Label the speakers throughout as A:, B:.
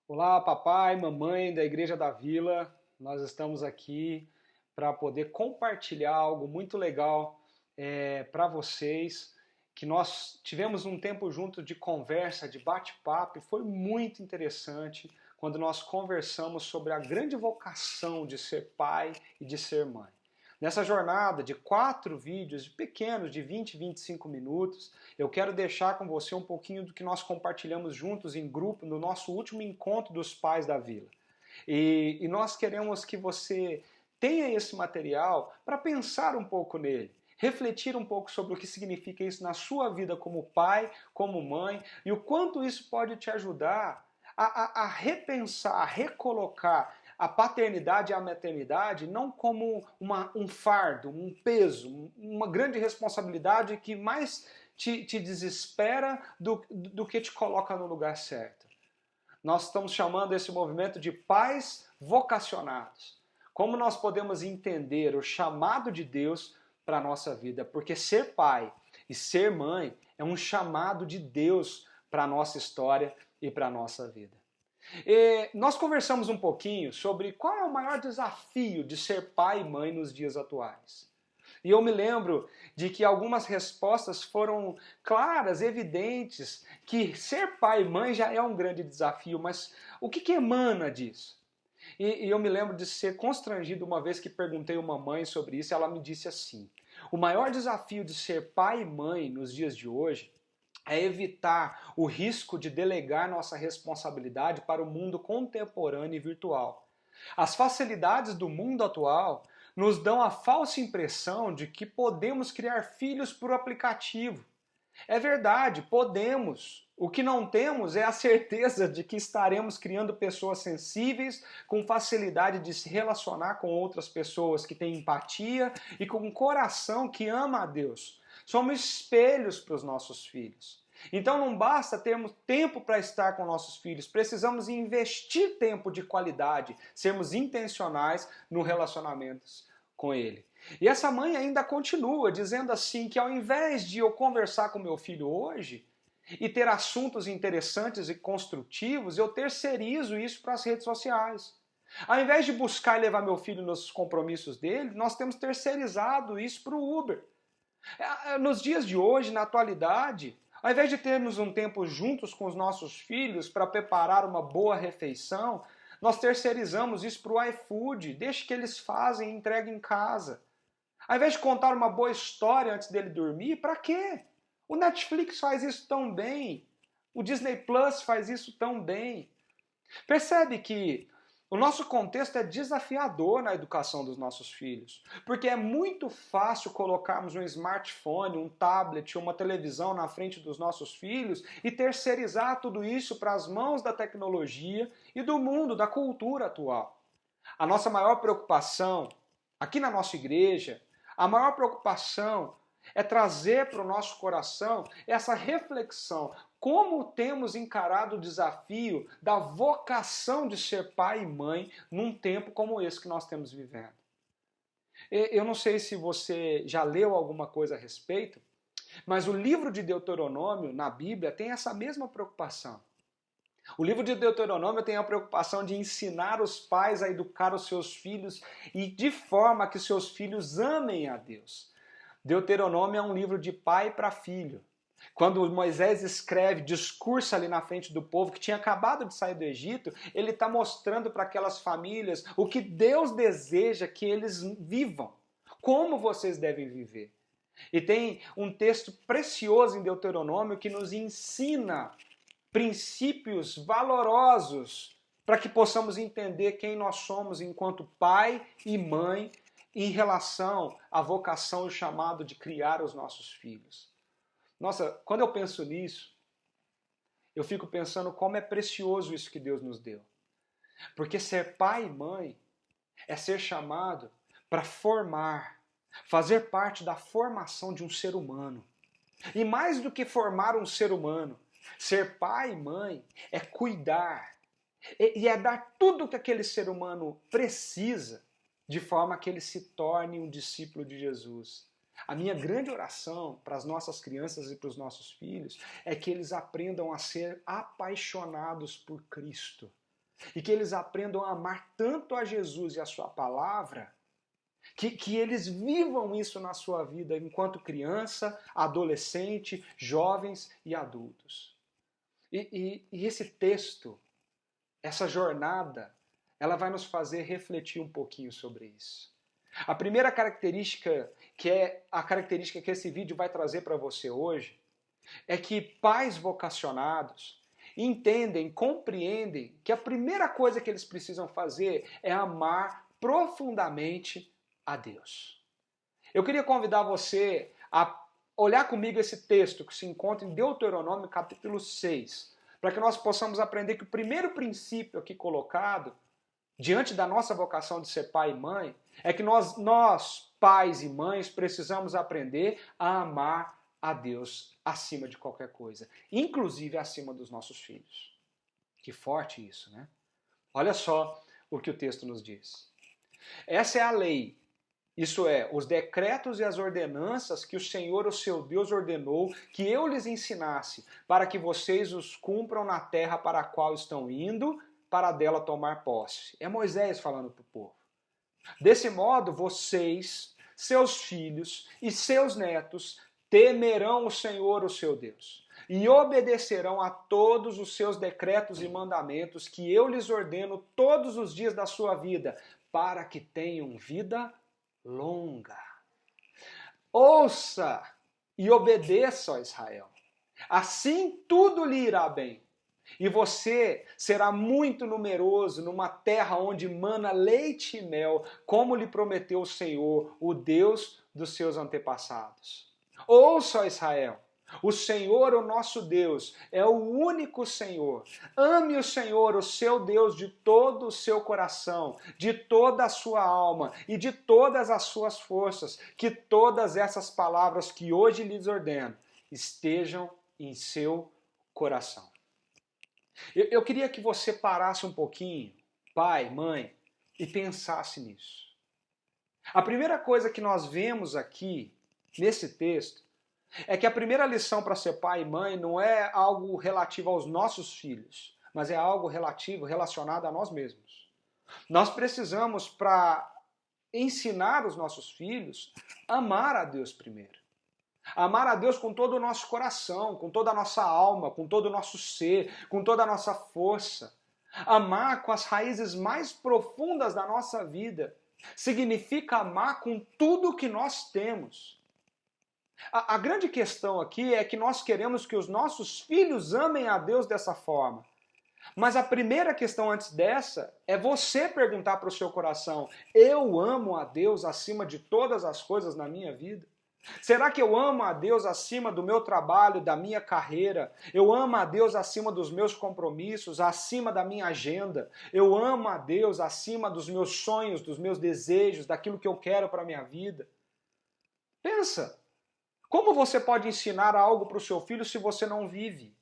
A: Olá, papai, mamãe da Igreja da Vila. Nós estamos aqui para poder compartilhar algo muito legal para vocês, que nós tivemos um tempo junto de conversa, de bate-papo, e foi muito interessante quando nós conversamos sobre a grande vocação de ser pai e de ser mãe. Nessa jornada de 4 vídeos pequenos, de 20, 25 minutos, eu quero deixar com você um pouquinho do que nós compartilhamos juntos em grupo no nosso último encontro dos pais da vila. E nós queremos que você tenha esse material para pensar um pouco nele, refletir um pouco sobre o que significa isso na sua vida como pai, como mãe, e o quanto isso pode te ajudar a repensar, a recolocar a paternidade e a maternidade não como um fardo, um peso, uma grande responsabilidade que mais te desespera do que te coloca no lugar certo. Nós estamos chamando esse movimento de pais vocacionados. Como nós podemos entender o chamado de Deus para a nossa vida? Porque ser pai e ser mãe é um chamado de Deus para a nossa história e para a nossa vida. E nós conversamos um pouquinho sobre qual é o maior desafio de ser pai e mãe nos dias atuais. E eu me lembro de que algumas respostas foram claras, evidentes, que ser pai e mãe já é um grande desafio, mas o que emana disso? E eu me lembro de ser constrangido uma vez que perguntei a uma mãe sobre isso, e ela me disse assim: o maior desafio de ser pai e mãe nos dias de hoje é evitar o risco de delegar nossa responsabilidade para o mundo contemporâneo e virtual. As facilidades do mundo atual nos dão a falsa impressão de que podemos criar filhos por aplicativo. É verdade, podemos. O que não temos é a certeza de que estaremos criando pessoas sensíveis, com facilidade de se relacionar com outras pessoas que têm empatia e com um coração que ama a Deus. Somos espelhos para os nossos filhos. Então não basta termos tempo para estar com nossos filhos, precisamos investir tempo de qualidade, sermos intencionais no relacionamento com ele. E essa mãe ainda continua dizendo assim que ao invés de eu conversar com meu filho hoje e ter assuntos interessantes e construtivos, eu terceirizo isso para as redes sociais. Ao invés de buscar levar meu filho nos compromissos dele, nós temos terceirizado isso para o Uber. Nos dias de hoje, na atualidade, ao invés de termos um tempo juntos com os nossos filhos para preparar uma boa refeição, nós terceirizamos isso para o iFood, deixa que eles fazem e entreguem em casa. Ao invés de contar uma boa história antes dele dormir, para quê? O Netflix faz isso tão bem, o Disney Plus faz isso tão bem. Percebe que o nosso contexto é desafiador na educação dos nossos filhos, porque é muito fácil colocarmos um smartphone, um tablet, uma televisão na frente dos nossos filhos e terceirizar tudo isso para as mãos da tecnologia e do mundo, da cultura atual. A nossa maior preocupação, aqui na nossa igreja, a maior preocupação é trazer para o nosso coração essa reflexão. Como temos encarado o desafio da vocação de ser pai e mãe num tempo como esse que nós temos vivendo? Eu não sei se você já leu alguma coisa a respeito, mas o livro de Deuteronômio, na Bíblia, tem essa mesma preocupação. O livro de Deuteronômio tem a preocupação de ensinar os pais a educar os seus filhos e de forma que seus filhos amem a Deus. Deuteronômio é um livro de pai para filho. Quando Moisés escreve, discursa ali na frente do povo que tinha acabado de sair do Egito, ele está mostrando para aquelas famílias o que Deus deseja que eles vivam, como vocês devem viver. E tem um texto precioso em Deuteronômio que nos ensina princípios valorosos para que possamos entender quem nós somos enquanto pai e mãe em relação à vocação e o chamado de criar os nossos filhos. Nossa, quando eu penso nisso, eu fico pensando como é precioso isso que Deus nos deu. Porque ser pai e mãe é ser chamado para formar, fazer parte da formação de um ser humano. E mais do que formar um ser humano, ser pai e mãe é cuidar e é dar tudo o que aquele ser humano precisa de forma que ele se torne um discípulo de Jesus. A minha grande oração para as nossas crianças e para os nossos filhos é que eles aprendam a ser apaixonados por Cristo. e que eles aprendam a amar tanto a Jesus e a sua palavra, que eles vivam isso na sua vida enquanto criança, adolescente, jovens e adultos. E esse texto, essa jornada, ela vai nos fazer refletir um pouquinho sobre isso. A primeira característica, que é a característica que esse vídeo vai trazer para você hoje, é que pais vocacionados entendem, compreendem que a primeira coisa que eles precisam fazer é amar profundamente a Deus. Eu queria convidar você a olhar comigo esse texto que se encontra em Deuteronômio capítulo 6, para que nós possamos aprender que o primeiro princípio aqui colocado, diante da nossa vocação de ser pai e mãe, é que nós pais e mães, precisamos aprender a amar a Deus acima de qualquer coisa, inclusive acima dos nossos filhos. Que forte isso, né? Olha só o que o texto nos diz. Essa é a lei, isso é, os decretos e as ordenanças que o Senhor, o seu Deus, ordenou que eu lhes ensinasse, para que vocês os cumpram na terra para a qual estão indo, para dela tomar posse. É Moisés falando para o povo. Desse modo, vocês, seus filhos e seus netos temerão o Senhor, o seu Deus, e obedecerão a todos os seus decretos e mandamentos que eu lhes ordeno todos os dias da sua vida, para que tenham vida longa. Ouça e obedeça, ó Israel. Assim tudo lhe irá bem. E você será muito numeroso numa terra onde mana leite e mel, como lhe prometeu o Senhor, o Deus dos seus antepassados. Ouça, ó Israel, o Senhor, o nosso Deus, é o único Senhor. Ame o Senhor, o seu Deus, de todo o seu coração, de toda a sua alma e de todas as suas forças. Que todas essas palavras que hoje lhes ordeno estejam em seu coração. Eu queria que você parasse um pouquinho, pai, mãe, e pensasse nisso. A primeira coisa que nós vemos aqui, nesse texto, é que a primeira lição para ser pai e mãe não é algo relativo aos nossos filhos, mas é algo relacionado a nós mesmos. Nós precisamos, para ensinar os nossos filhos, amar a Deus primeiro. Amar a Deus com todo o nosso coração, com toda a nossa alma, com todo o nosso ser, com toda a nossa força. Amar com as raízes mais profundas da nossa vida significa amar com tudo que nós temos. A grande questão aqui é que nós queremos que os nossos filhos amem a Deus dessa forma. Mas a primeira questão antes dessa é você perguntar para o seu coração: eu amo a Deus acima de todas as coisas na minha vida? Será que eu amo a Deus acima do meu trabalho, da minha carreira? Eu amo a Deus acima dos meus compromissos, acima da minha agenda? Eu amo a Deus acima dos meus sonhos, dos meus desejos, daquilo que eu quero para a minha vida? Pensa, como você pode ensinar algo para o seu filho se você não vive?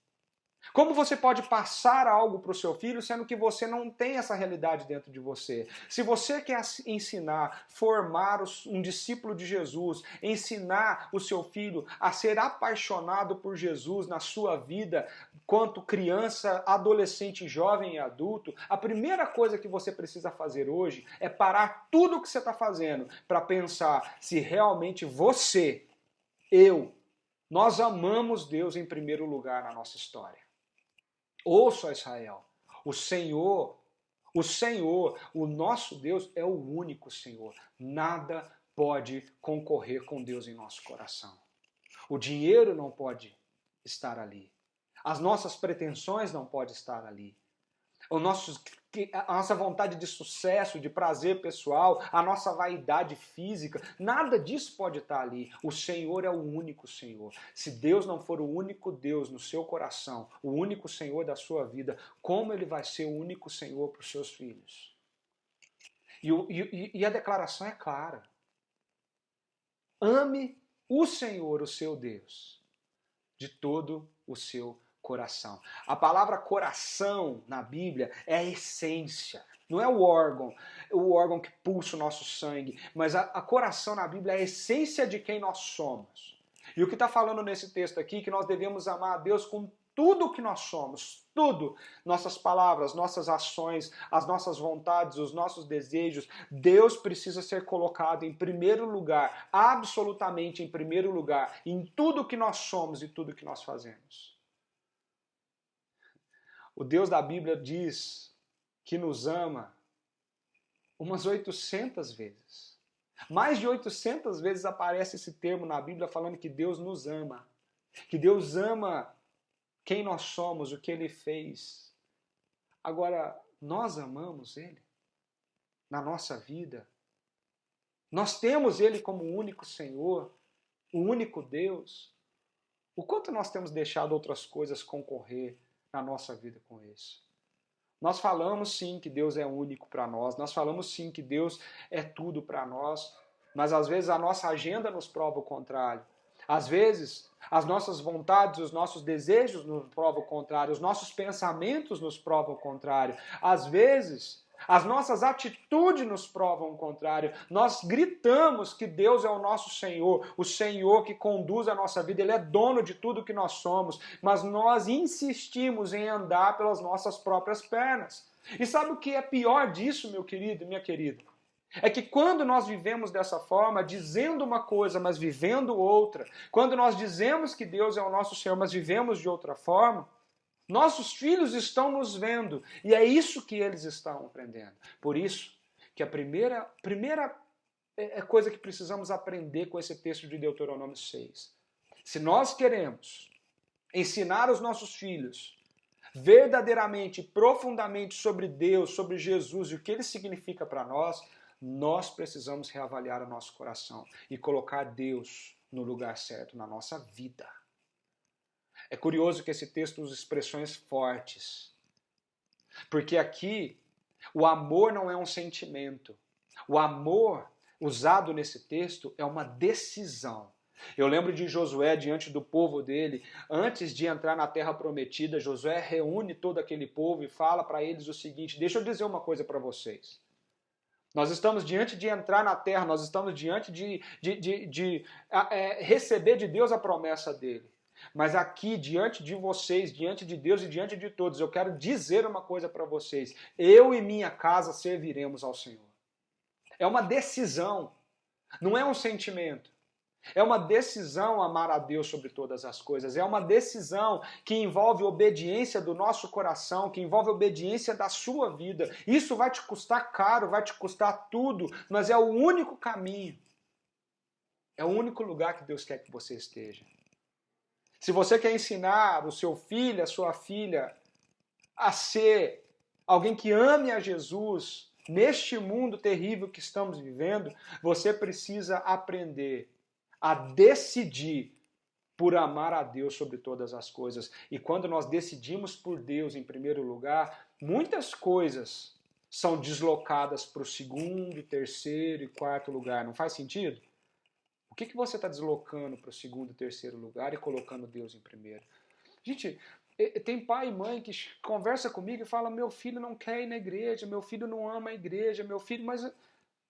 A: Como você pode passar algo para o seu filho sendo que você não tem essa realidade dentro de você? Se você quer ensinar, formar um discípulo de Jesus, ensinar o seu filho a ser apaixonado por Jesus na sua vida, quanto criança, adolescente, jovem e adulto, a primeira coisa que você precisa fazer hoje é parar tudo o que você está fazendo para pensar se realmente você, nós amamos Deus em primeiro lugar na nossa história. Ouça, Israel, o Senhor, o nosso Deus é o único Senhor. Nada pode concorrer com Deus em nosso coração. O dinheiro não pode estar ali. As nossas pretensões não podem estar ali. A nossa vontade de sucesso, de prazer pessoal, a nossa vaidade física, nada disso pode estar ali. O Senhor é o único Senhor. Se Deus não for o único Deus no seu coração, o único Senhor da sua vida, como Ele vai ser o único Senhor para os seus filhos? E a declaração é clara. Ame o Senhor, o seu Deus, de todo o seu coração. A palavra coração na Bíblia é a essência, não é o órgão que pulsa o nosso sangue, mas a coração na Bíblia é a essência de quem nós somos. E o que está falando nesse texto aqui é que nós devemos amar a Deus com tudo o que nós somos, tudo, nossas palavras, nossas ações, as nossas vontades, os nossos desejos, Deus precisa ser colocado em primeiro lugar, absolutamente em primeiro lugar, em tudo o que nós somos e tudo o que nós fazemos. O Deus da Bíblia diz que nos ama umas 800 vezes. Mais de 800 vezes aparece esse termo na Bíblia falando que Deus nos ama. Que Deus ama quem nós somos, o que Ele fez. Agora, nós amamos Ele na nossa vida. Nós temos Ele como o único Senhor, o único Deus. O quanto nós temos deixado outras coisas concorrer na nossa vida com isso? Nós falamos sim que Deus é único para nós falamos sim que Deus é tudo para nós, mas às vezes a nossa agenda nos prova o contrário. Às vezes as nossas vontades, os nossos desejos nos provam o contrário, os nossos pensamentos nos provam o contrário. Às vezes as nossas atitudes nos provam o contrário. Nós gritamos que Deus é o nosso Senhor, o Senhor que conduz a nossa vida, Ele é dono de tudo que nós somos, mas nós insistimos em andar pelas nossas próprias pernas. E sabe o que é pior disso, meu querido e minha querida? É que quando nós vivemos dessa forma, dizendo uma coisa, mas vivendo outra, quando nós dizemos que Deus é o nosso Senhor, mas vivemos de outra forma, nossos filhos estão nos vendo e é isso que eles estão aprendendo. Por isso que a primeira coisa que precisamos aprender com esse texto de Deuteronômio 6. Se nós queremos ensinar os nossos filhos verdadeiramente, profundamente sobre Deus, sobre Jesus e o que Ele significa para nós, nós precisamos reavaliar o nosso coração e colocar Deus no lugar certo na nossa vida. É curioso que esse texto usa expressões fortes, porque aqui o amor não é um sentimento. O amor usado nesse texto é uma decisão. Eu lembro de Josué diante do povo dele, antes de entrar na terra prometida, Josué reúne todo aquele povo e fala para eles o seguinte: deixa eu dizer uma coisa para vocês. Nós estamos diante de entrar na terra, nós estamos diante de receber de Deus a promessa dele. Mas aqui, diante de vocês, diante de Deus e diante de todos, eu quero dizer uma coisa para vocês. Eu e minha casa serviremos ao Senhor. É uma decisão, não é um sentimento. É uma decisão amar a Deus sobre todas as coisas. É uma decisão que envolve obediência do nosso coração, que envolve obediência da sua vida. Isso vai te custar caro, vai te custar tudo, mas é o único caminho. É o único lugar que Deus quer que você esteja. Se você quer ensinar o seu filho, a sua filha, a ser alguém que ame a Jesus, neste mundo terrível que estamos vivendo, você precisa aprender a decidir por amar a Deus sobre todas as coisas. E quando nós decidimos por Deus em primeiro lugar, muitas coisas são deslocadas para o segundo, terceiro e quarto lugar. Não faz sentido? O que você está deslocando para o segundo e terceiro lugar e colocando Deus em primeiro? Gente, tem pai e mãe que conversa comigo e fala: meu filho não quer ir na igreja, meu filho não ama a igreja, meu filho...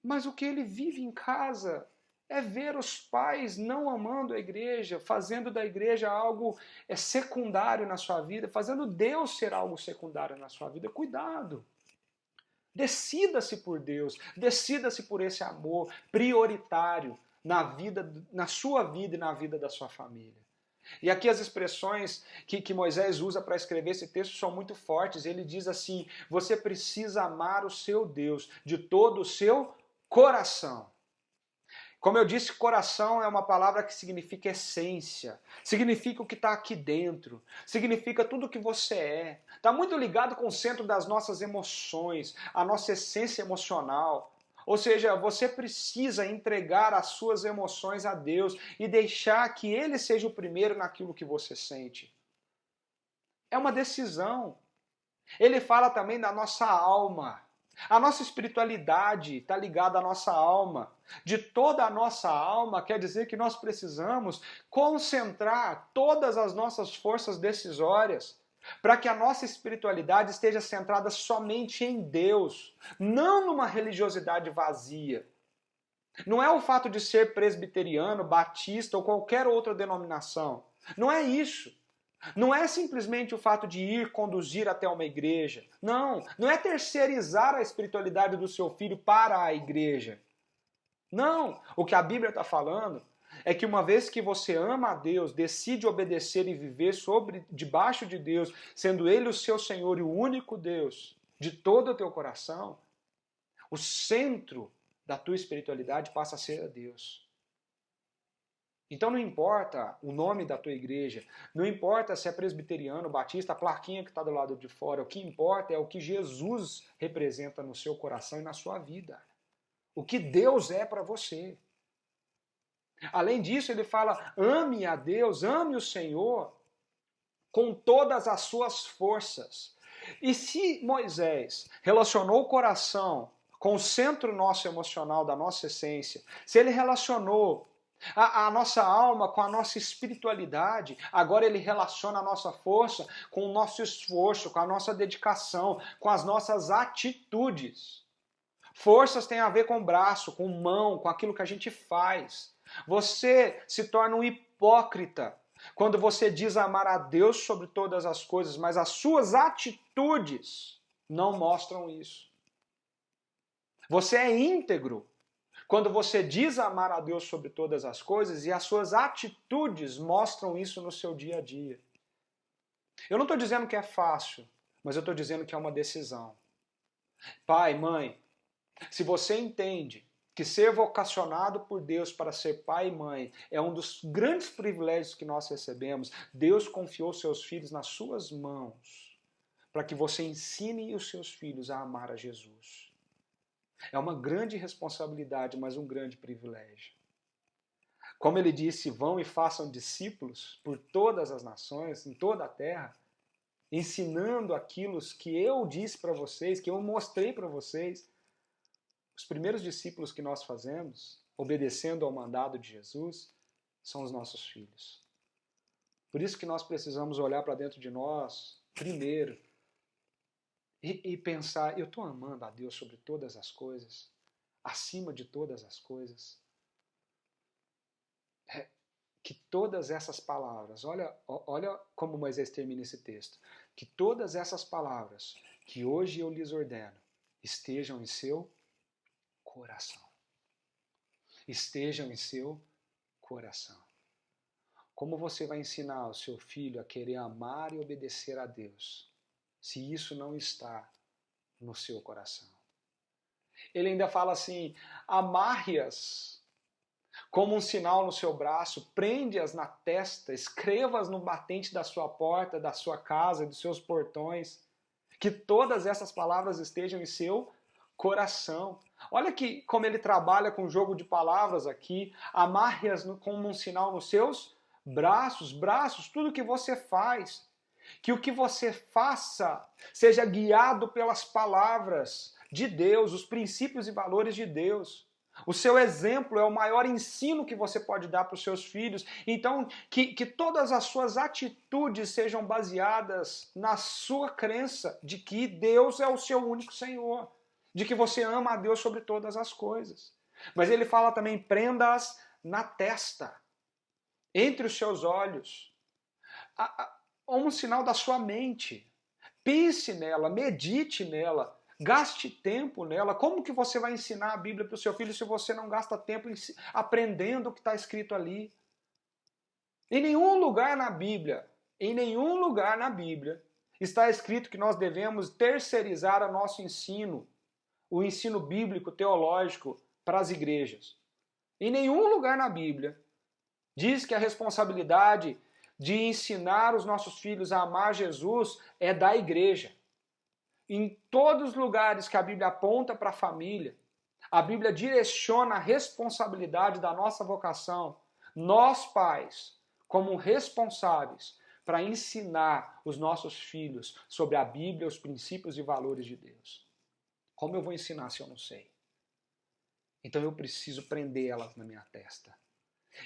A: Mas o que ele vive em casa é ver os pais não amando a igreja, fazendo da igreja algo secundário na sua vida, fazendo Deus ser algo secundário na sua vida. Cuidado! Decida-se por Deus, decida-se por esse amor prioritário na sua vida e na vida da sua família. E aqui as expressões que Moisés usa para escrever esse texto são muito fortes. Ele diz assim: você precisa amar o seu Deus de todo o seu coração. Como eu disse, coração é uma palavra que significa essência, significa o que está aqui dentro, significa tudo o que você é. Está muito ligado com o centro das nossas emoções, a nossa essência emocional. Ou seja, você precisa entregar as suas emoções a Deus e deixar que Ele seja o primeiro naquilo que você sente. É uma decisão. Ele fala também da nossa alma. A nossa espiritualidade está ligada à nossa alma. De toda a nossa alma, quer dizer que nós precisamos concentrar todas as nossas forças decisórias para que a nossa espiritualidade esteja centrada somente em Deus, não numa religiosidade vazia. Não é o fato de ser presbiteriano, batista ou qualquer outra denominação. Não é isso. Não é simplesmente o fato de ir conduzir até uma igreja. Não, não é terceirizar a espiritualidade do seu filho para a igreja. Não, o que a Bíblia está falando é que uma vez que você ama a Deus, decide obedecer e viver debaixo de Deus, sendo Ele o seu Senhor e o único Deus de todo o teu coração, o centro da tua espiritualidade passa a ser a Deus. Então não importa o nome da tua igreja, não importa se é presbiteriano, batista, a plaquinha que está do lado de fora, o que importa é o que Jesus representa no seu coração e na sua vida. O que Deus é para você. Além disso, ele fala, ame a Deus, ame o Senhor com todas as suas forças. E se Moisés relacionou o coração com o centro nosso emocional, da nossa essência, se ele relacionou a nossa alma com a nossa espiritualidade, agora ele relaciona a nossa força com o nosso esforço, com a nossa dedicação, com as nossas atitudes. Forças tem a ver com braço, com mão, com aquilo que a gente faz. Você se torna um hipócrita quando você diz amar a Deus sobre todas as coisas, mas as suas atitudes não mostram isso. Você é íntegro quando você diz amar a Deus sobre todas as coisas e as suas atitudes mostram isso no seu dia a dia. Eu não estou dizendo que é fácil, mas eu estou dizendo que é uma decisão. Pai, mãe, se você entende que ser vocacionado por Deus para ser pai e mãe é um dos grandes privilégios que nós recebemos, Deus confiou seus filhos nas suas mãos para que você ensine os seus filhos a amar a Jesus. É uma grande responsabilidade, mas um grande privilégio. Como ele disse, vão e façam discípulos por todas as nações, em toda a terra, ensinando aquilo que eu disse para vocês, que eu mostrei para vocês. Os primeiros discípulos que nós fazemos, obedecendo ao mandado de Jesus, são os nossos filhos. Por isso que nós precisamos olhar para dentro de nós, primeiro, e pensar, eu estou amando a Deus sobre todas as coisas, acima de todas as coisas. Que todas essas palavras, olha como Moisés termina esse texto, que todas essas palavras que hoje eu lhes ordeno estejam em seu coração. Estejam em seu coração. Como você vai ensinar o seu filho a querer amar e obedecer a Deus, se isso não está no seu coração? Ele ainda fala assim, amarre-as como um sinal no seu braço, prende-as na testa, escreva-as no batente da sua porta, da sua casa, dos seus portões, que todas essas palavras estejam em seu coração. Olha que como ele trabalha com jogo de palavras aqui, amarre-as como um sinal nos seus braços, tudo que você faz. Que o que você faça seja guiado pelas palavras de Deus, os princípios e valores de Deus. O seu exemplo é o maior ensino que você pode dar para os seus filhos. Então, que todas as suas atitudes sejam baseadas na sua crença de que Deus é o seu único Senhor, de que você ama a Deus sobre todas as coisas. Mas ele fala também, prenda-as na testa, entre os seus olhos, como um sinal da sua mente. Pense nela, medite nela, gaste tempo nela. Como que você vai ensinar a Bíblia para o seu filho se você não gasta tempo aprendendo o que está escrito ali? Em nenhum lugar na Bíblia, está escrito que nós devemos terceirizar o nosso ensino, o ensino bíblico, teológico, para as igrejas. Em nenhum lugar na Bíblia diz que a responsabilidade de ensinar os nossos filhos a amar Jesus é da igreja. Em todos os lugares que a Bíblia aponta para a família, a Bíblia direciona a responsabilidade da nossa vocação, nós pais, como responsáveis para ensinar os nossos filhos sobre a Bíblia, os princípios e valores de Deus. Como eu vou ensinar se eu não sei? Então eu preciso prender elas na minha testa.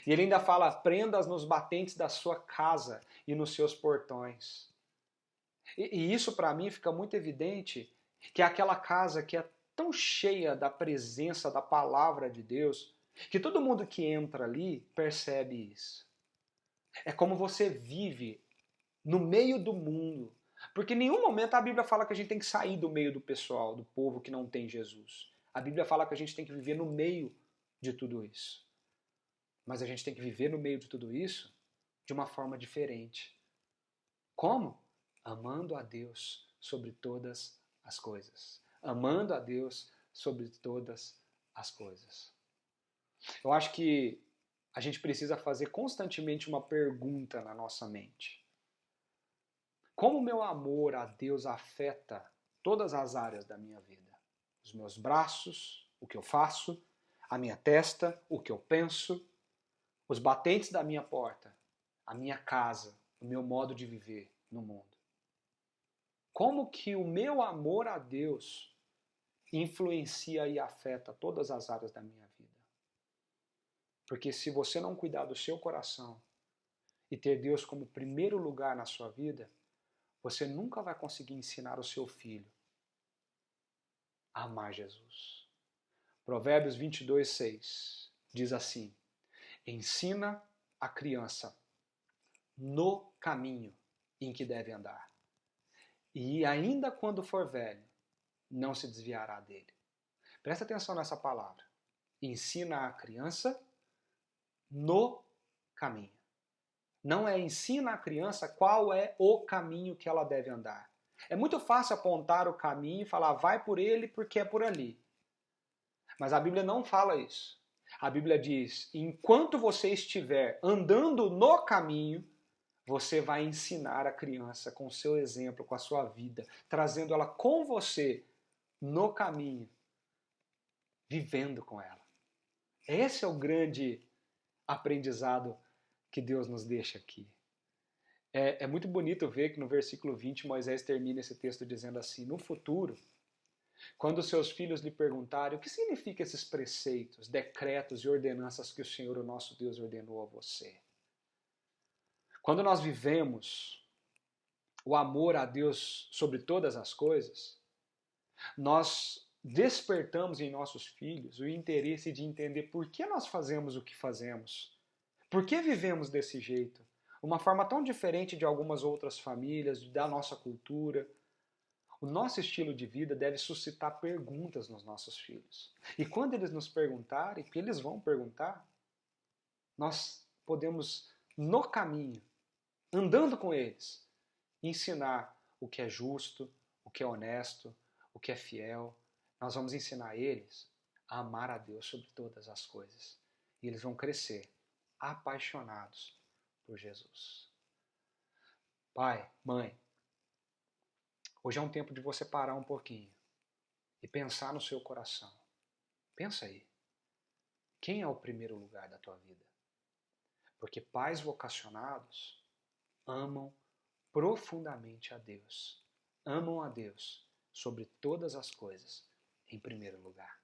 A: E ele ainda fala, prenda-as nos batentes da sua casa e nos seus portões. E isso para mim fica muito evidente que é aquela casa que é tão cheia da presença da palavra de Deus, que todo mundo que entra ali percebe isso. É como você vive no meio do mundo. Porque em nenhum momento a Bíblia fala que a gente tem que sair do meio do pessoal, do povo que não tem Jesus. A Bíblia fala que a gente tem que viver no meio de tudo isso. Mas a gente tem que viver no meio de tudo isso de uma forma diferente. Como? Amando a Deus sobre todas as coisas. Amando a Deus sobre todas as coisas. Eu acho que a gente precisa fazer constantemente uma pergunta na nossa mente. Como o meu amor a Deus afeta todas as áreas da minha vida? Os meus braços, o que eu faço, a minha testa, o que eu penso, os batentes da minha porta, a minha casa, o meu modo de viver no mundo. Como que o meu amor a Deus influencia e afeta todas as áreas da minha vida? Porque se você não cuidar do seu coração e ter Deus como primeiro lugar na sua vida, você nunca vai conseguir ensinar o seu filho a amar Jesus. Provérbios 22:6 diz assim: ensina a criança no caminho em que deve andar, e ainda quando for velho, não se desviará dele. Presta atenção nessa palavra. Ensina a criança no caminho. Não é ensina a criança qual é o caminho que ela deve andar. É muito fácil apontar o caminho e falar vai por ele porque é por ali. Mas a Bíblia não fala isso. A Bíblia diz: enquanto você estiver andando no caminho, você vai ensinar a criança com o seu exemplo, com a sua vida, trazendo ela com você no caminho, vivendo com ela. Esse é o grande aprendizado que Deus nos deixa aqui. É muito bonito ver que no versículo 20 Moisés termina esse texto dizendo assim: no futuro, quando seus filhos lhe perguntarem o que significam esses preceitos, decretos e ordenanças que o Senhor, o nosso Deus, ordenou a você. Quando nós vivemos o amor a Deus sobre todas as coisas, nós despertamos em nossos filhos o interesse de entender por que nós fazemos o que fazemos, por que vivemos desse jeito, uma forma tão diferente de algumas outras famílias, da nossa cultura. O nosso estilo de vida deve suscitar perguntas nos nossos filhos. E quando eles nos perguntarem, porque eles vão perguntar, nós podemos, no caminho, andando com eles, ensinar o que é justo, o que é honesto, o que é fiel. Nós vamos ensinar eles a amar a Deus sobre todas as coisas. E eles vão crescer apaixonados por Jesus. Pai, mãe, hoje é um tempo de você parar um pouquinho e pensar no seu coração. Pensa aí. Quem é o primeiro lugar da tua vida? Porque pais vocacionados amam profundamente a Deus. Amam a Deus sobre todas as coisas, em primeiro lugar.